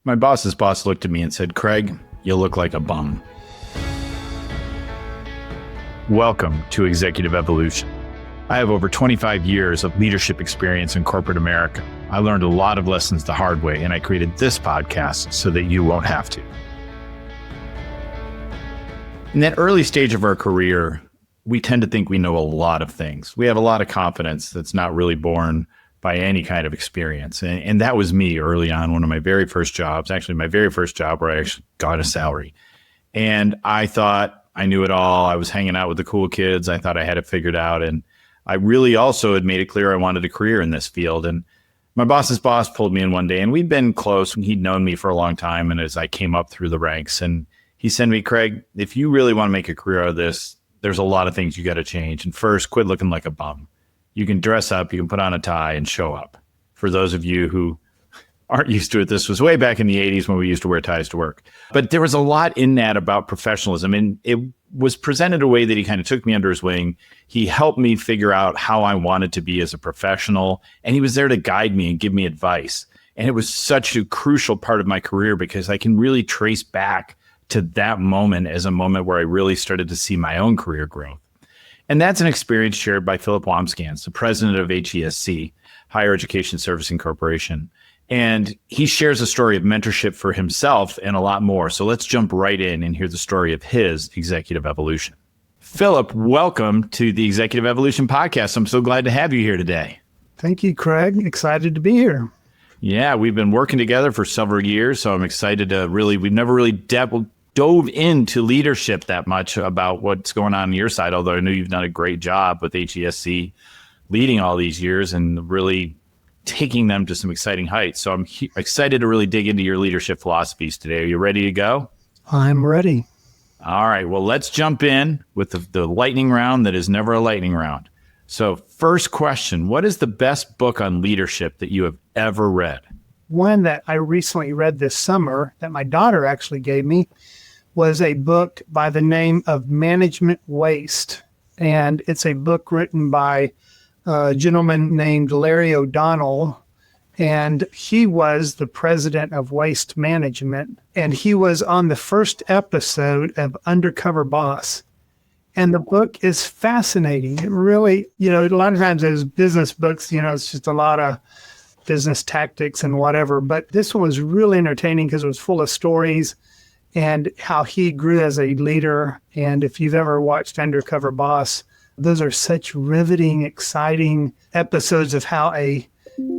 My boss's boss looked at me and said, "Craig, you look like a bum." Welcome to Executive Evolution. I have over 25 years of leadership experience in corporate America. I learned a lot of lessons the hard way, and I created this podcast so that you won't have to. In that early stage of our career, we tend to think we know a lot of things. We have a lot of confidence that's not really born by any kind of experience. And that was me early on, one of my very first jobs, actually my very first job where I actually got a salary. And I thought I knew it all. I was hanging out with the cool kids. I thought I had it figured out. And I really also had made it clear I wanted a career in this field. And my boss's boss pulled me in one day, and we'd been close, and he'd known me for a long time. And as I came up through the ranks, and he said to me, "Craig, if you really want to make a career out of this, there's a lot of things you got to change. And first, quit looking like a bum. You can dress up, you can put on a tie and show up." For those of you who aren't used to it, this was way back in the 80s when we used to wear ties to work. But there was a lot in that about professionalism. And it was presented a way that he kind of took me under his wing. He helped me figure out how I wanted to be as a professional. And he was there to guide me and give me advice. And it was such a crucial part of my career because I can really trace back to that moment as a moment where I really started to see my own career growth. And that's an experience shared by Phillip Wambsganss, the president of HESC, Higher Education Servicing Corporation. And he shares a story of mentorship for himself and a lot more. So let's jump right in and hear the story of his executive evolution. Phillip, welcome to the Executive Evolution Podcast. I'm so glad to have you here today. Thank you, Craig. Excited to be here. Yeah, we've been working together for several years, so I'm excited to we've never really dove into leadership that much about what's going on your side, although I know you've done a great job with HESC leading all these years and really taking them to some exciting heights. So I'm excited to really dig into your leadership philosophies today. Are you ready to go? I'm ready. All right. Well, let's jump in with the lightning round that is never a lightning round. So first question, what is the best book on leadership that you have ever read? One that I recently read this summer that my daughter actually gave me was a book by the name of Management Waste. And it's a book written by a gentleman named Larry O'Donnell, and he was the president of Waste Management, and he was on the first episode of Undercover Boss. And the book is fascinating. It really, a lot of times those business books, it's just a lot of business tactics and whatever, but this one was really entertaining because it was full of stories and how he grew as a leader. And if you've ever watched Undercover Boss, those are such riveting, exciting episodes of how a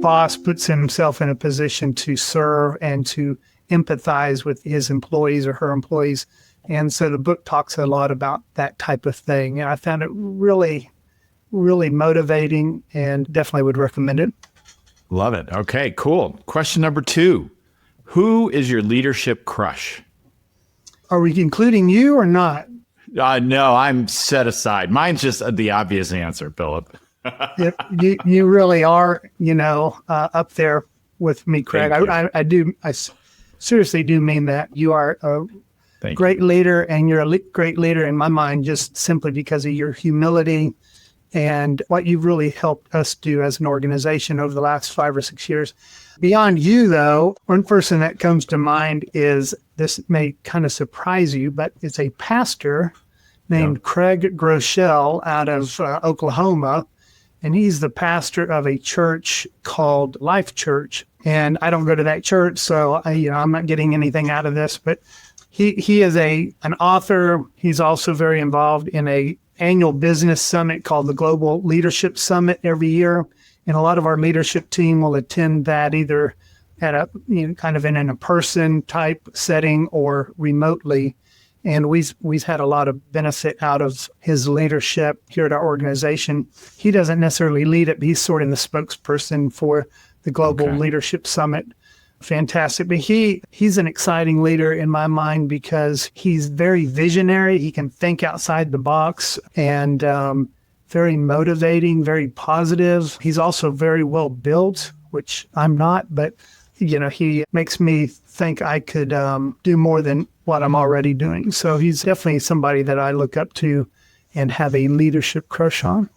boss puts himself in a position to serve and to empathize with his employees or her employees. And so the book talks a lot about that type of thing. And I found it really, really motivating and definitely would recommend it. Love it. Okay, cool. Question number 2. Who is your leadership crush? Are we including you or not? No, I'm set aside. Mine's just the obvious answer, Phillip. You really are, up there with me, Craig. I seriously do mean that. You are a great leader, and you're a great leader in my mind just simply because of your humility and what you've really helped us do as an organization over the last 5 or 6 years. Beyond you, though, one person that comes to mind is, this may kind of surprise you, but it's a pastor named Craig Groeschel out of Oklahoma. And he's the pastor of a church called Life Church. And I don't go to that church, so I'm not getting anything out of this. But he is an author. He's also very involved in a annual business summit called the Global Leadership Summit every year. And a lot of our leadership team will attend that either at a kind of in a person type setting or remotely. And we've had a lot of benefit out of his leadership here at our organization. He doesn't necessarily lead it, but he's sort of the spokesperson for the Global Leadership Summit. Fantastic. But he's an exciting leader in my mind because he's very visionary. He can think outside the box and very motivating, very positive. He's also very well built, which I'm not, but he makes me think I could do more than what I'm already doing. So he's definitely somebody that I look up to and have a leadership crush on.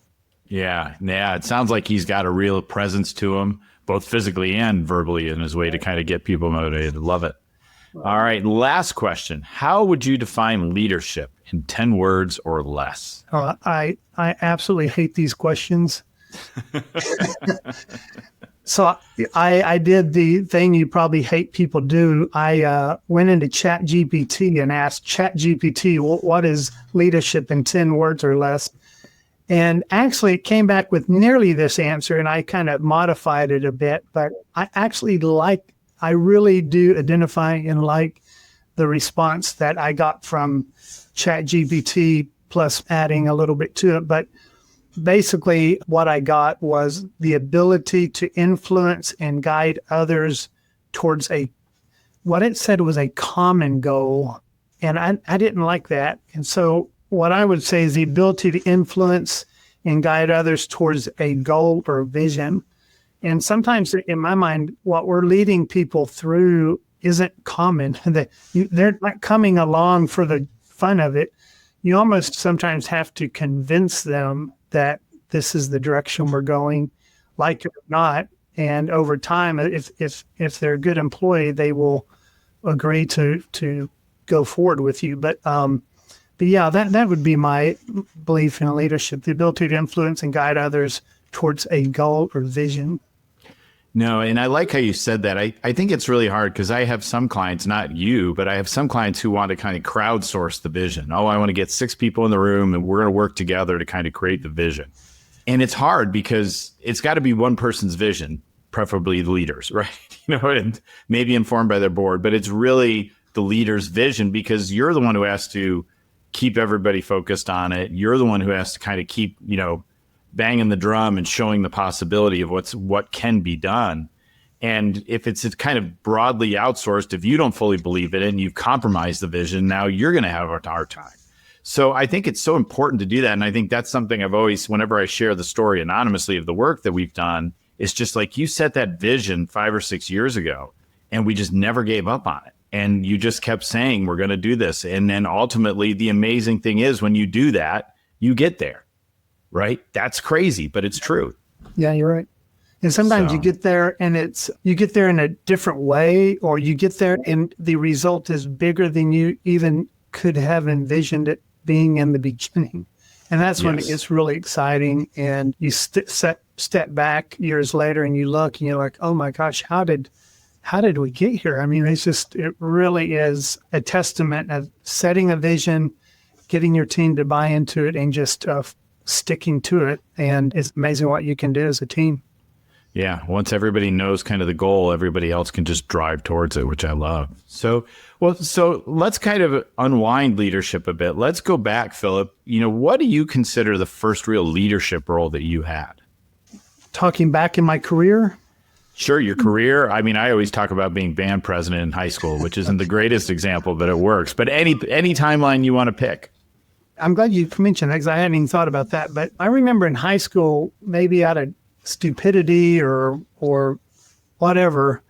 Yeah. It sounds like he's got a real presence to him, both physically and verbally in his way to kind of get people motivated. Love it. All right. Last question. How would you define leadership in 10 words or less? I absolutely hate these questions. So I did the thing you probably hate people do. I went into ChatGPT and asked ChatGPT, what is leadership in 10 words or less? And actually it came back with nearly this answer, and I kind of modified it a bit, but I really do identify and like the response that I got from ChatGPT plus adding a little bit to it. But basically what I got was the ability to influence and guide others towards what it said was a common goal. And I didn't like that. And so what I would say is the ability to influence and guide others towards a goal or vision. And sometimes in my mind, what we're leading people through isn't common. They're not coming along for the fun of it. You almost sometimes have to convince them that this is the direction we're going, like it or not. And over time, if they're a good employee, they will agree to go forward with you. But yeah, that would be my belief in leadership, the ability to influence and guide others towards a goal or vision. No, and I like how you said that. I think it's really hard because I have some clients, not you, but I have some clients who want to kind of crowdsource the vision. Oh, I want to get 6 people in the room and we're going to work together to kind of create the vision. And it's hard because it's got to be one person's vision, preferably the leaders, right? And maybe informed by their board, but it's really the leader's vision because you're the one who has to keep everybody focused on it. You're the one who has to kind of keep, banging the drum and showing the possibility of what can be done. And if it's kind of broadly outsourced, if you don't fully believe it and you've compromised the vision, now you're going to have a hard time. So I think it's so important to do that. And I think that's something I've always, whenever I share the story anonymously of the work that we've done, it's just like you set that vision 5 or 6 years ago and we just never gave up on it. And you just kept saying, we're going to do this. And then ultimately the amazing thing is when you do that, you get there. Right? That's crazy, but it's true. Yeah, you're right. And sometimes you get there and you get there in a different way, or you get there and the result is bigger than you even could have envisioned it being in the beginning. And that's when it gets really exciting. And you step back years later and you look and you're like, oh my gosh, how did we get here? I mean, it really is a testament of setting a vision, getting your team to buy into it, and just sticking to it. And it's amazing what you can do as a team. Yeah. Once everybody knows kind of the goal, everybody else can just drive towards it, which I love. So let's kind of unwind leadership a bit. Let's go back, Phillip. What do you consider the first real leadership role that you had? Talking back in my career? Sure. Your career. I mean, I always talk about being band president in high school, which isn't the greatest example, but it works. But any timeline you want to pick. I'm glad you mentioned that because I hadn't even thought about that. But I remember in high school, maybe out of stupidity or whatever,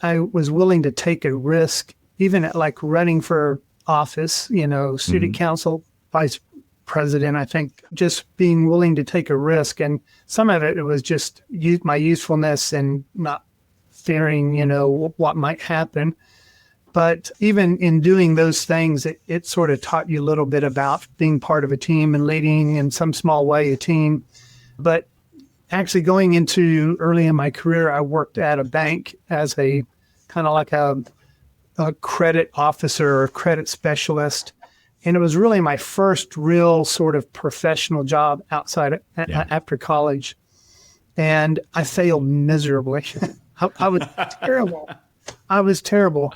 I was willing to take a risk, even at like running for office, student council, vice president. I think just being willing to take a risk. And some of it was just my usefulness and not fearing, what might happen. But even in doing those things, it sort of taught you a little bit about being part of a team and leading in some small way a team. But actually going into early in my career, I worked at a bank as a kind of like a credit officer or credit specialist. And it was really my first real sort of professional job after college. And I failed miserably. I was terrible.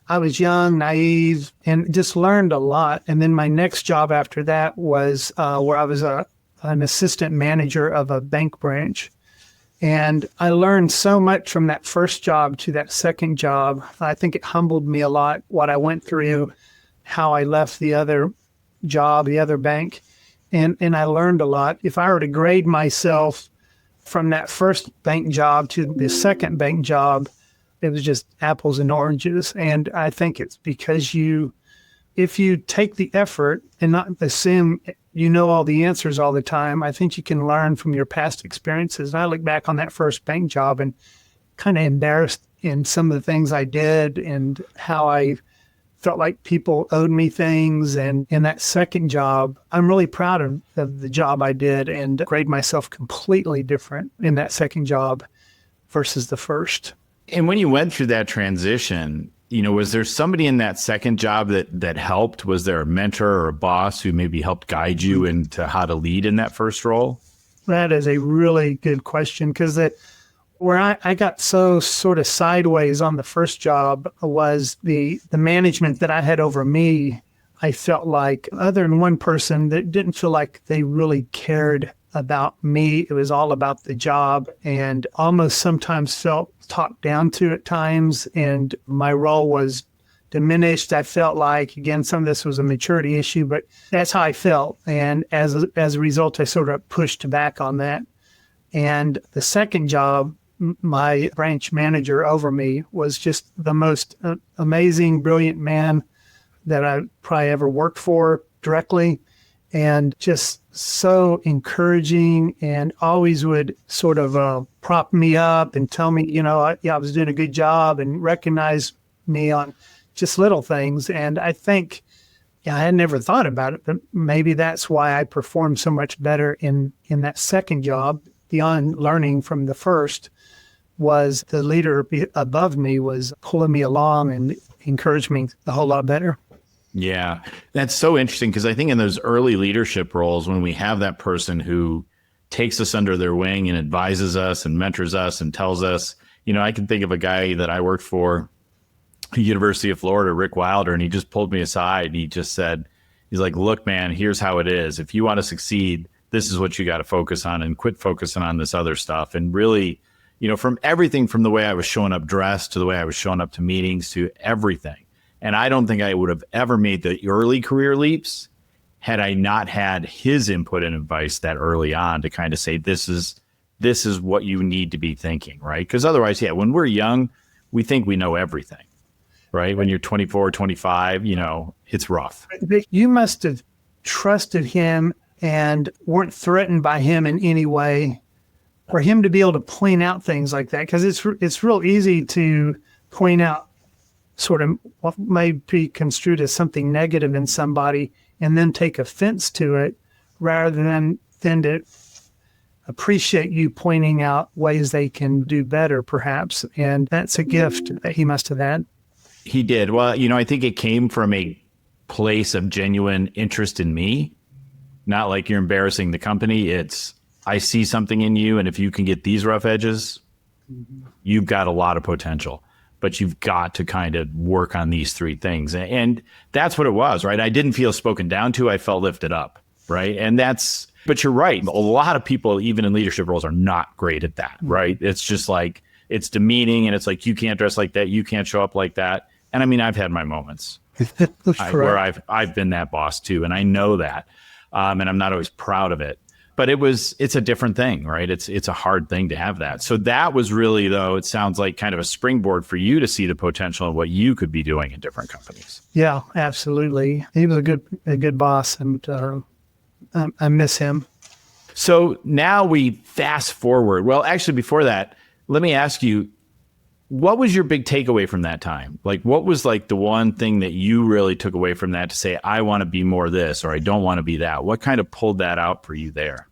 I was young, naive, and just learned a lot. And then my next job after that was where I was an assistant manager of a bank branch. And I learned so much from that first job to that second job. I think it humbled me a lot, what I went through, how I left the other job, the other bank. And I learned a lot. If I were to grade myself from that first bank job to the second bank job, it was just apples and oranges. And I think it's because if you take the effort and not assume all the answers all the time, I think you can learn from your past experiences. And I look back on that first bank job and kind of embarrassed in some of the things I did and how I felt like people owed me things. And in that second job, I'm really proud of the job I did and grade myself completely different in that second job versus the first. And when you went through that transition, was there somebody in that second job that helped? Was there a mentor or a boss who maybe helped guide you into how to lead in that first role? That is a really good question, because where I got so sort of sideways on the first job was the management that I had over me. I felt like, other than one person, that didn't feel like they really cared about me. It was all about the job, and almost sometimes felt talked down to at times, and my role was diminished. I felt like, again, some of this was a maturity issue, but that's how I felt. And as a result, I sort of pushed back on that. And the second job, my branch manager over me was just the most amazing, brilliant man that I probably ever worked for directly, and just so encouraging, and always would sort of prop me up and tell me, I was doing a good job, and recognize me on just little things. And I think, I had never thought about it, but maybe that's why I performed so much better in that second job, beyond learning from the first, was the leader above me was pulling me along and encouraged me a whole lot better. Yeah, that's so interesting, because I think in those early leadership roles, when we have that person who takes us under their wing and advises us and mentors us and tells us, I can think of a guy that I worked for at the University of Florida, Rick Wilder, and he just pulled me aside and he just said, he's like, look, man, here's how it is. If you want to succeed, this is what you got to focus on, and quit focusing on this other stuff. And really, from everything, from the way I was showing up dressed to the way I was showing up to meetings to everything. And I don't think I would have ever made the early career leaps had I not had his input and advice that early on to kind of say, this is what you need to be thinking, right? Because otherwise, when we're young, we think we know everything, right? When you're 24, 25, it's rough. You must have trusted him and weren't threatened by him in any way, for him to be able to point out things like that. Because it's real easy to point out sort of what may be construed as something negative in somebody and then take offense to it, rather than to appreciate you pointing out ways they can do better, perhaps. And that's a gift that he must have had. He did. Well, I think it came from a place of genuine interest in me, not like you're embarrassing the company. It's, I see something in you, and if you can get these rough edges, you've got a lot of potential. But you've got to kind of work on these three things. And that's what it was, right? I didn't feel spoken down to. I felt lifted up, right? But you're right. A lot of people, even in leadership roles, are not great at that, right? It's just like, it's demeaning, and it's like, you can't dress like that. You can't show up like that. And I mean, I've had my moments where I've been that boss too. And I know that. And I'm not always proud of it. But it's a different thing, right? It's a hard thing to have that. So that was really, though, it sounds like kind of a springboard for you to see the potential of what you could be doing in different companies. Yeah, absolutely. He was a good boss, and I miss him. So now we fast forward. Well, actually, before that, let me ask you, what was your big takeaway from that time? Like, what was like the one thing that you really took away from that to say, I want to be more this, or I don't want to be that? What kind of pulled that out for you there?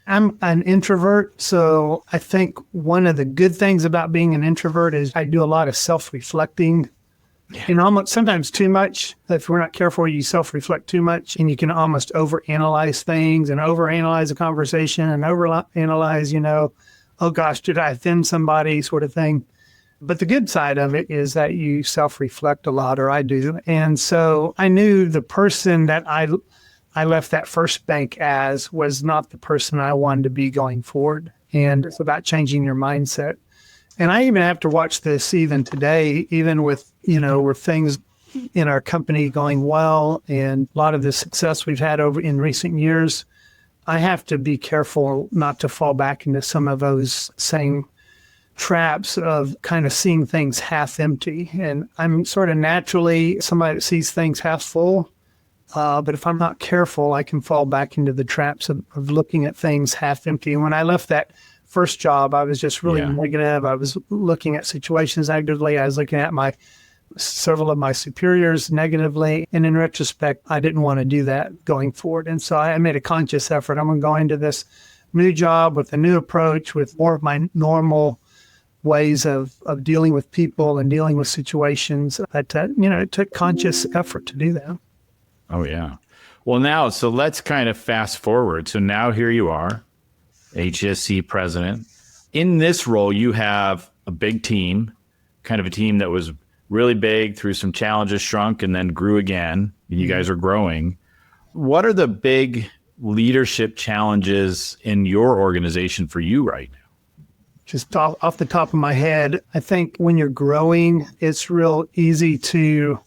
I'm an introvert, so I think one of the good things about being an introvert is I do a lot of self-reflecting, and almost sometimes too much. If we're not careful, you self-reflect too much, and you can almost overanalyze things and overanalyze a conversation and overanalyze, oh gosh, did I offend somebody, sort of thing. But the good side of it is that you self-reflect a lot, or I do. And so I knew the person that I left that first bank as was not the person I wanted to be going forward. And it's about changing your mindset. And I even have to watch this even today, even with, with things in our company going well and a lot of the success we've had over in recent years. I have to be careful not to fall back into some of those same traps of kind of seeing things half empty. And I'm sort of naturally somebody that sees things half full. But if I'm not careful, I can fall back into the traps of looking at things half empty. And when I left that first job, I was just really negative. I was looking at situations negatively. I was looking at several of my superiors negatively. And in retrospect, I didn't want to do that going forward. And so I made a conscious effort. I'm going to go into this new job with a new approach, with more of my normal ways of dealing with people and dealing with situations. But, it took conscious effort to do that. Oh, yeah. Well, so let's kind of fast forward. So now here you are, HESC president. In this role, you have a big team, kind of a team that was really big, through some challenges, shrunk, and then grew again. You guys are growing. What are the big leadership challenges in your organization for you right now? Just off the top of my head, I think when you're growing, it's real easy to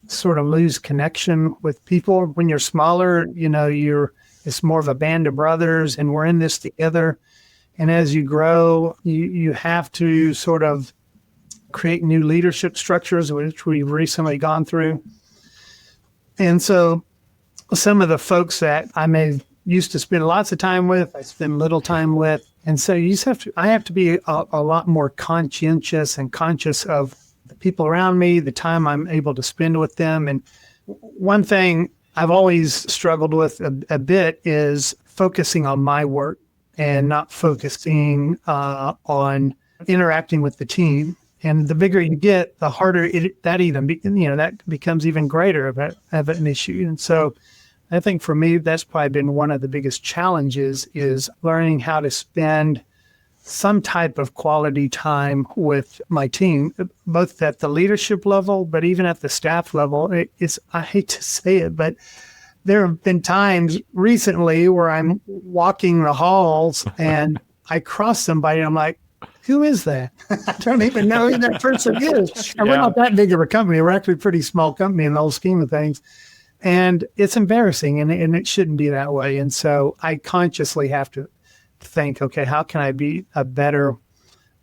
sort of lose connection with people. When you're smaller, it's more of a band of brothers and we're in this together. And as you grow, you have to sort of create new leadership structures, which we've recently gone through. And so some of the folks that I used to spend lots of time with, I spend little time with. And so I have to be a lot more conscientious and conscious of the people around me, the time I'm able to spend with them. And one thing I've always struggled with a bit is focusing on my work and not focusing on interacting with the team. And the bigger you get, the harder that becomes even greater of an issue. And so I think for me, that's probably been one of the biggest challenges, is learning how to spend some type of quality time with my team, both at the leadership level, but even at the staff level. I hate to say it, but there have been times recently where I'm walking the halls and I cross somebody and I'm like, who is that? I don't even know who that person is. And we're not that big of a company. We're actually a pretty small company in the whole scheme of things. And it's embarrassing, and it shouldn't be that way. And so I consciously have to think, okay, how can I be a better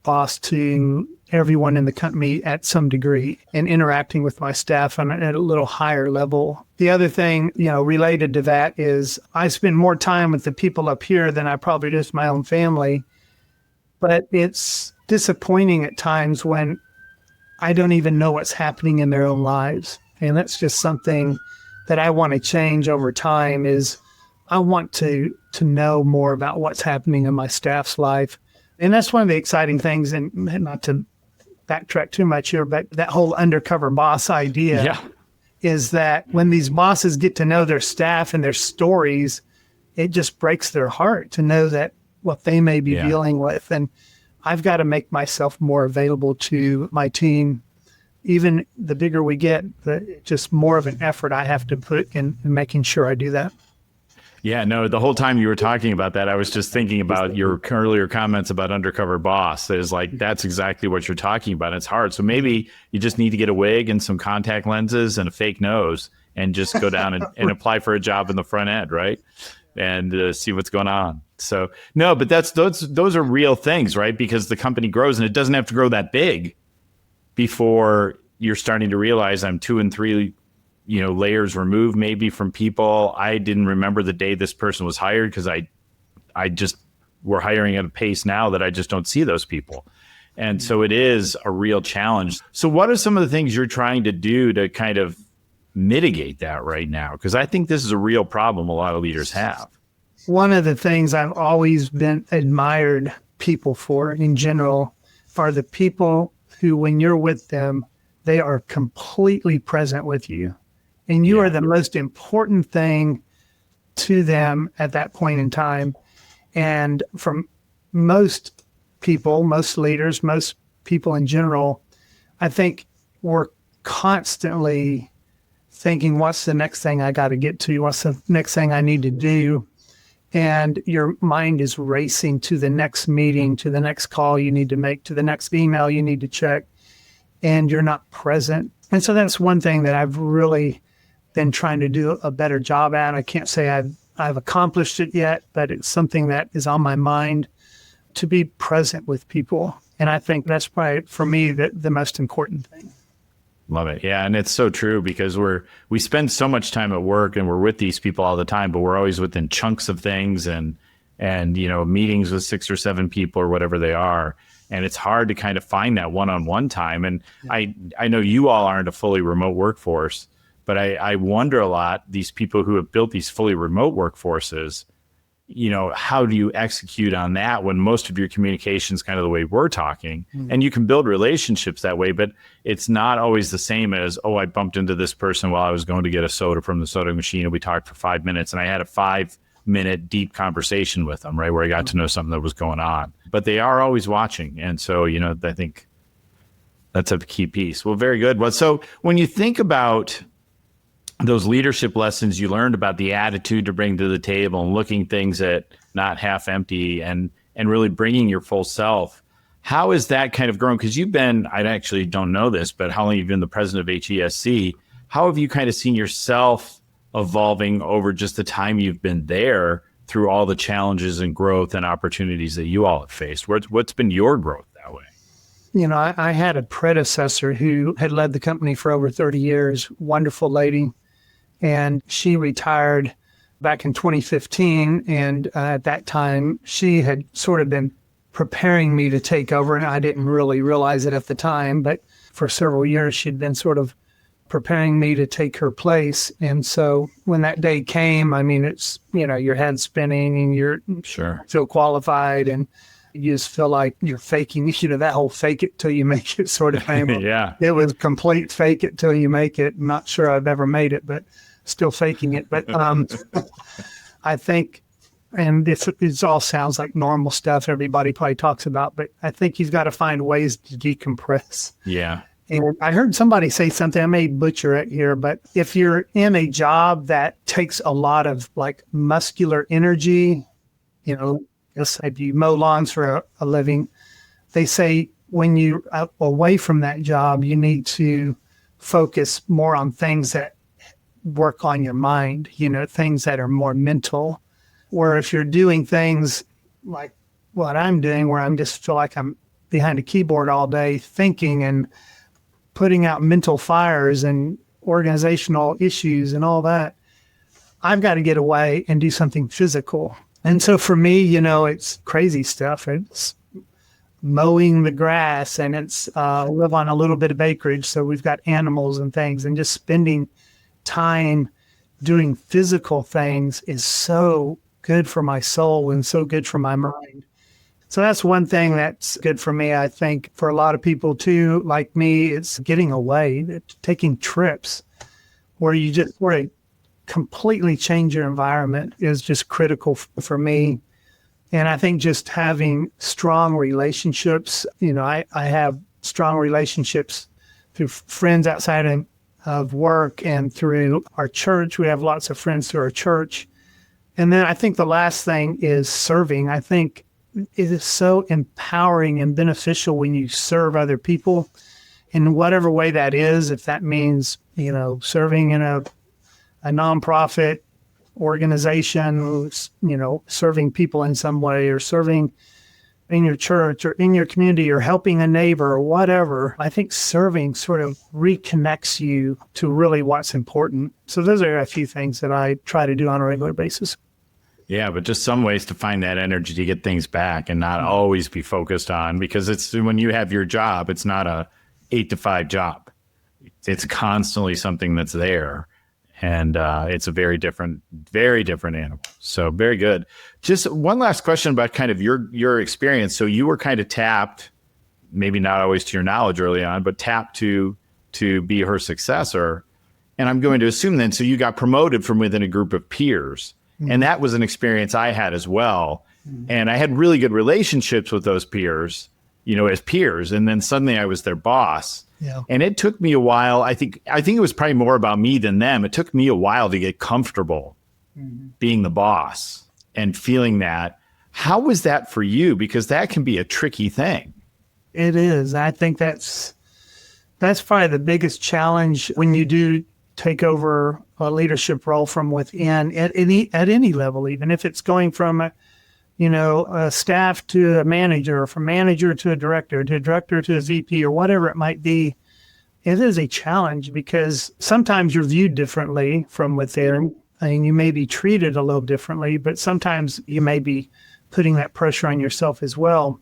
boss to everyone in the company at some degree, and interacting with my staff at a little higher level. The other thing, related to that is I spend more time with the people up here than I probably do with my own family. But it's disappointing at times when I don't even know what's happening in their own lives. And that's just something that I want to change over time. Is I want to know more about what's happening in my staff's life. And that's one of the exciting things, and not to backtrack too much here, but that whole undercover boss idea is that when these bosses get to know their staff and their stories, it just breaks their heart to know that what they may be dealing with. And I've got to make myself more available to my team. Even the bigger we get, just more of an effort I have to put in making sure I do that. Yeah, no, the whole time you were talking about that, I was just thinking about your earlier comments about undercover boss. It's like, that's exactly what you're talking about. It's hard. So maybe you just need to get a wig and some contact lenses and a fake nose and just go down and apply for a job in the front end, right? And see what's going on. So no, but those are real things, right? Because the company grows, and it doesn't have to grow that big before you're starting to realize I'm 2 and 3, layers removed maybe from people. I didn't remember the day this person was hired because we're hiring at a pace now that I just don't see those people. And so it is a real challenge. So what are some of the things you're trying to do to kind of mitigate that right now? Because I think this is a real problem a lot of leaders have. One of the things I've always been admired people for in general are the people who, when you're with them, they are completely present with you. And you are the most important thing to them at that point in time. And from most people, most leaders, most people in general, I think we're constantly thinking, what's the next thing I got to get to? What's the next thing I need to do? And your mind is racing to the next meeting, to the next call you need to make, to the next email you need to check, and you're not present. And so that's one thing that I've really been trying to do a better job at. I can't say I've accomplished it yet, but it's something that is on my mind, to be present with people. And I think that's probably, for me, the most important thing. Love it. Yeah. And it's so true, because we spend so much time at work and we're with these people all the time, but we're always within chunks of things. And and, meetings with 6 or 7 people or whatever they are. And it's hard to kind of find that one-on-one time. And I know you all aren't a fully remote workforce, but I wonder a lot, these people who have built these fully remote workforces, how do you execute on that when most of your communication is kind of the way we're talking? And you can build relationships that way, but it's not always the same as, I bumped into this person while I was going to get a soda from the soda machine, and we talked for 5 minutes, and I had a 5-minute deep conversation with them, right, where I got to know something that was going on. But they are always watching. And so, I think that's a key piece. Well, very good. Well, so when you think about those leadership lessons you learned about the attitude to bring to the table and looking things at not half empty and really bringing your full self, how has that kind of grown? Because you've been, I actually don't know this, but how long you've been the president of HESC, how have you kind of seen yourself evolving over just the time you've been there through all the challenges and growth and opportunities that you all have faced? What's been your growth that way? I had a predecessor who had led the company for over 30 years, wonderful lady. And she retired back in 2015. And at that time, she had sort of been preparing me to take over. And I didn't really realize it at the time. But for several years, she'd been sort of preparing me to take her place. And so when that day came, it's, your head's spinning and you're feel qualified and you just feel like you're faking, that whole fake it till you make it sort of thing. Yeah. It was complete fake it till you make it. I'm not sure I've ever made it, but still faking it. But I think, and this all sounds like normal stuff everybody probably talks about, but I think you've got to find ways to decompress. Yeah. And I heard somebody say something, I may butcher it here, but if you're in a job that takes a lot of like muscular energy, if you mow lawns for a living, they say when you're away from that job, you need to focus more on things that work on your mind, things that are more mental. Where if you're doing things like what I'm doing, where I'm just feel like I'm behind a keyboard all day thinking and putting out mental fires and organizational issues and all that, I've got to get away and do something physical. And so for me, it's crazy stuff. It's mowing the grass, and it's live on a little bit of acreage. So we've got animals and things, and just spending time doing physical things is so good for my soul and so good for my mind. So that's one thing that's good for me. I think for a lot of people too, like me, it's getting away, taking trips where you just completely change your environment is just critical for me. And I think just having strong relationships, I have strong relationships through friends outside of work and through our church. We have lots of friends through our church. And then I think the last thing is serving. I think it is so empowering and beneficial when you serve other people in whatever way that is. If that means, serving in a nonprofit organization, serving people in some way, or serving in your church or in your community or helping a neighbor or whatever. I think serving sort of reconnects you to really what's important. So those are a few things that I try to do on a regular basis. Yeah, but just some ways to find that energy to get things back and not always be focused on, because it's when you have your job, it's not a 8 to 5 job. It's constantly something that's there. And it's a very different animal. So very good. Just one last question about kind of your experience. So you were kind of tapped, maybe not always to your knowledge early on, but tapped to be her successor. And I'm going to assume then, so you got promoted from within a group of peers. Mm-hmm. And that was an experience I had as well. Mm-hmm. And I had really good relationships with those peers, as peers. And then suddenly I was their boss. Yeah. And it took me a while. I think it was probably more about me than them. It took me a while to get comfortable being the boss and feeling that. How was that for you? Because that can be a tricky thing. It is. I think that's probably the biggest challenge when you do take over a leadership role from within at any level, even if it's going from a staff to a manager, or from manager to a director to a VP, or whatever it might be. It is a challenge because sometimes you're viewed differently from within. I mean, you may be treated a little differently, but sometimes you may be putting that pressure on yourself as well.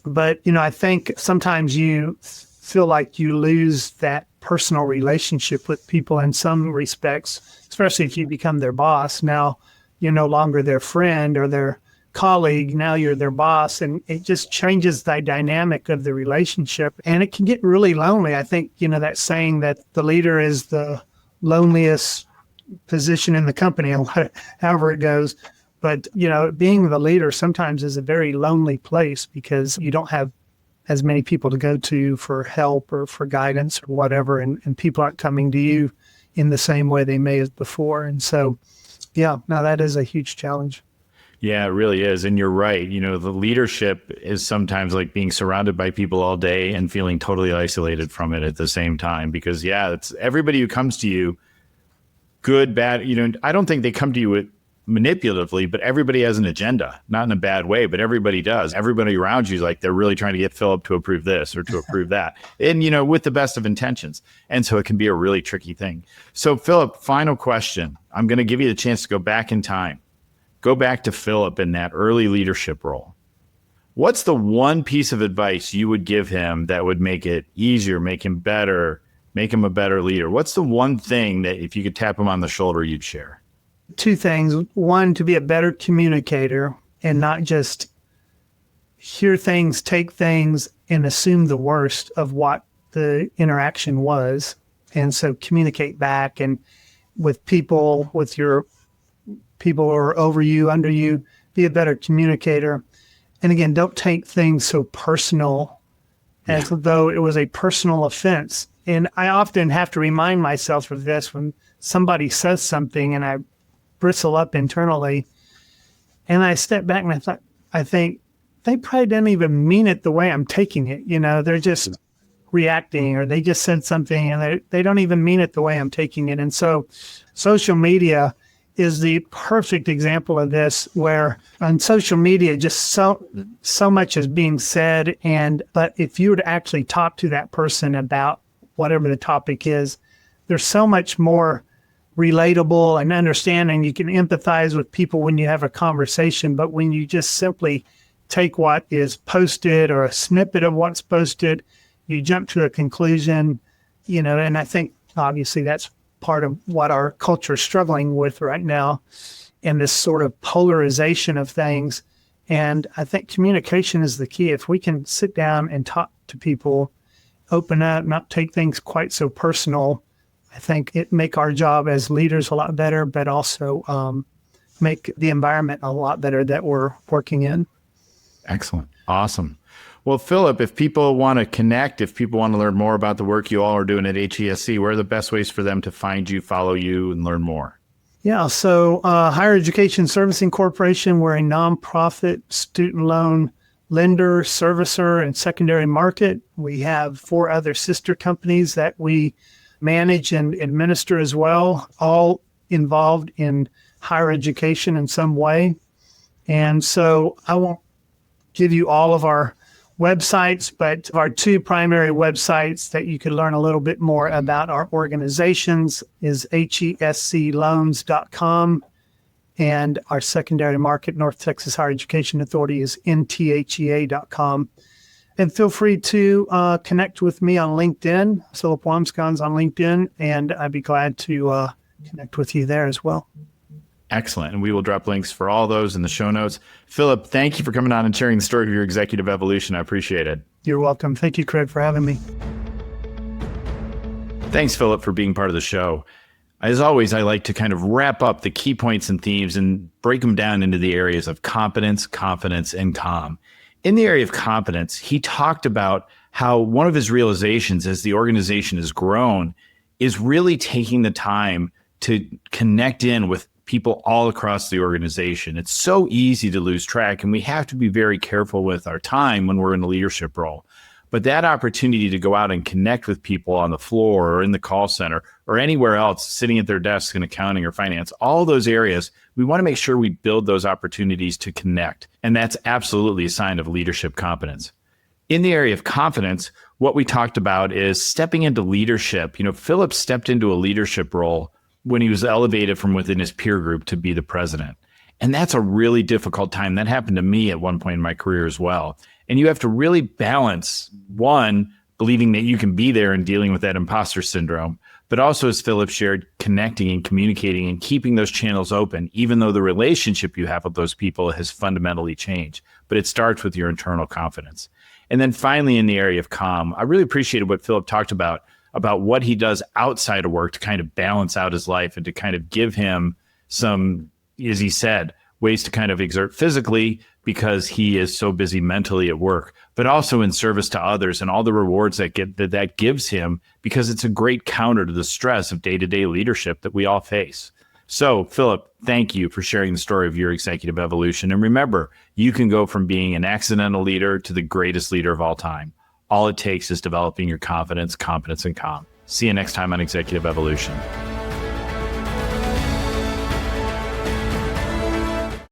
But, I think sometimes you feel like you lose that personal relationship with people in some respects, especially if you become their boss. Now you're no longer their friend or their colleague. Now you're their boss, and it just changes the dynamic of the relationship. And it can get really lonely. I think, that saying that the leader is the loneliest position in the company, however it goes. But, being the leader sometimes is a very lonely place because you don't have as many people to go to for help or for guidance or whatever. And people aren't coming to you in the same way they may have before. And so, that is a huge challenge. Yeah, it really is. And you're right. The leadership is sometimes like being surrounded by people all day and feeling totally isolated from it at the same time. Because, it's everybody who comes to you, good, bad. I don't think they come to you manipulatively, but everybody has an agenda, not in a bad way, but everybody does. Everybody around you is like, they're really trying to get Phillip to approve this or to approve that. And, with the best of intentions. And so it can be a really tricky thing. So Phillip, final question. I'm going to give you the chance to go back in time. Go back to Phillip in that early leadership role. What's the one piece of advice you would give him that would make it easier, make him better, make him a better leader? What's the one thing that if you could tap him on the shoulder, you'd share? Two things. One, to be a better communicator and not just hear things, take things, and assume the worst of what the interaction was. And so communicate back and with people, with your people who are over you, under you, be a better communicator. And again, don't take things so personal as though it was a personal offense. And I often have to remind myself of this when somebody says something and I bristle up internally. And I step back and I think they probably didn't even mean it the way I'm taking it. They're just reacting, or they just said something and they don't even mean it the way I'm taking it. And so social media is the perfect example of this, where on social media, just so much is being said. But if you were to actually talk to that person about whatever the topic is, there's so much more relatable and understanding. You can empathize with people when you have a conversation, but when you just simply take what is posted or a snippet of what's posted, you jump to a conclusion, and I think obviously that's part of what our culture is struggling with right now, and this sort of polarization of things. And I think communication is the key. If we can sit down and talk to people, open up, not take things quite so personal, I think it make our job as leaders a lot better, but also make the environment a lot better that we're working in. Excellent. Awesome. Well, Phillip, if people want to connect, if people want to learn more about the work you all are doing at HESC, where are the best ways for them to find you, follow you, and learn more? Yeah, so Higher Education Servicing Corporation, we're a nonprofit student loan lender, servicer, and secondary market. We have 4 other sister companies that we manage and administer as well, all involved in higher education in some way. And so I won't give you all of our websites, but our 2 primary websites that you could learn a little bit more about our organizations is hescloans.com, and our secondary market, North Texas Higher Education Authority, is nthea.com. And feel free to connect with me on LinkedIn, Phillip Wambsganss on LinkedIn, and I'd be glad to connect with you there as well. Excellent. And we will drop links for all those in the show notes. Phillip, thank you for coming on and sharing the story of your executive evolution. I appreciate it. You're welcome. Thank you, Craig, for having me. Thanks, Phillip, for being part of the show. As always, I like to kind of wrap up the key points and themes and break them down into the areas of competence, confidence, and calm. In the area of competence, he talked about how one of his realizations as the organization has grown is really taking the time to connect in with people all across the organization. It's so easy to lose track, and we have to be very careful with our time when we're in a leadership role. But that opportunity to go out and connect with people on the floor or in the call center or anywhere else, sitting at their desks in accounting or finance, all those areas, we want to make sure we build those opportunities to connect. And that's absolutely a sign of leadership competence. In the area of confidence, what we talked about is stepping into leadership. Phillip stepped into a leadership role when he was elevated from within his peer group to be the president. And that's a really difficult time. That happened to me at one point in my career as well. And you have to really balance, one, believing that you can be there and dealing with that imposter syndrome, but also, as Phillip shared, connecting and communicating and keeping those channels open, even though the relationship you have with those people has fundamentally changed. But it starts with your internal confidence. And then finally, in the area of calm, I really appreciated what Phillip talked about what he does outside of work to kind of balance out his life and to kind of give him some, as he said, ways to kind of exert physically because he is so busy mentally at work, but also in service to others and all the rewards that gives him, because it's a great counter to the stress of day-to-day leadership that we all face. So, Phillip, thank you for sharing the story of your executive evolution. And remember, you can go from being an accidental leader to the greatest leader of all time. All it takes is developing your confidence, competence, and calm. See you next time on Executive Evolution.